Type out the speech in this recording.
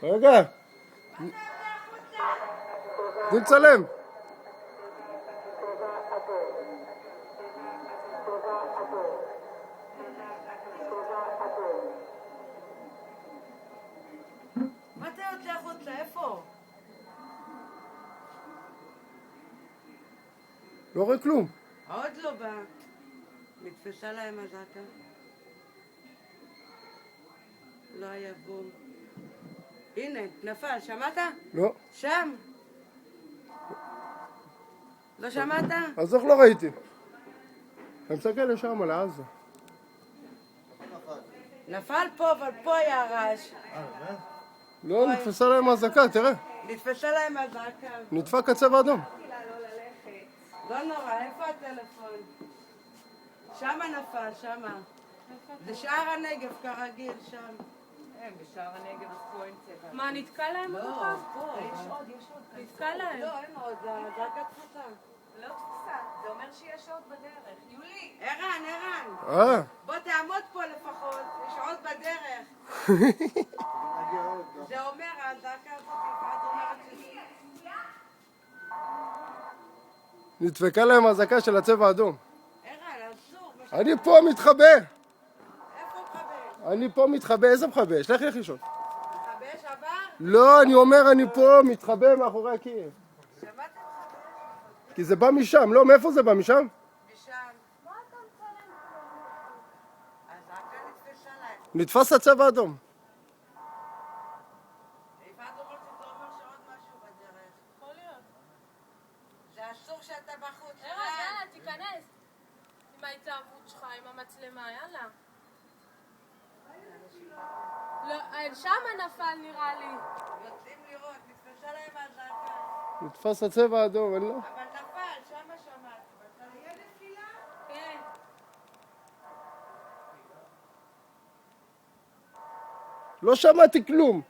רגע. תני לצלם. מה אתה יוצא החוצה? איפה? לא רואה כלום. עוד לא בא. נתפסה להם הזעקה. לא היה בום. הנה, נפל, שמעת? לא. שם. לא שמעת? אז איך לא ראיתי? אני מסתכל לשם על העזה. נפל פה, אבל פה היה רעש. לא, נתפסה להם הזעקה, תראה. נתפסה להם הזעקה. נדפק הצבע אדום. לא נורא, איפה הטלפון? שמה נפל, שמה. זה שער הנגב כרגיל, שם. בשער הנגב פה אין צבע. מה, נתקע להם עוד לא, פעם? פה. יש עוד. נתקע להם. לא, אין עוד, זה הזעקה תפוסה. לא תפוסה, זה אומר שיש עוד בדרך. יולי! ערן. בוא תעמוד פה לפחות, יש עוד בדרך. זה אומר, הזעקה הזאת, את אומרת שזה... נדפקה להם הזעקה של הצבע האדום. ערן, אסור. אני פה מתחבא. איפה מכבה? אני פה מתחבא. איזה מכבא? שלח לי חישות. מכבה שבר? לא, אני אומר, אני פה מתחבא מאחורי הקיר. שמעת מכבה? כי זה בא משם. לא, מאיפה זה בא? משם? משם. מה אתה מצלם? הזעקה נתפסה להם. נתפס הצבע האדום. יפעת אומרת שזה אומר שעוד משהו בדרך. יכול להיות. זה אסור שאתה בחוץ. ערן, יאללה, תיכנס. עם ההתלהבות שלך, עם המצלמה, יאללה. לא, שמה נפל נראה לי. יוצאים לראות, נתפסה להם הזעקה. נתפס הצבע האדום, אני לא... אבל נפל, שמה שמעת. אבל תהיה נפילה? כן. לא שמעתי כלום.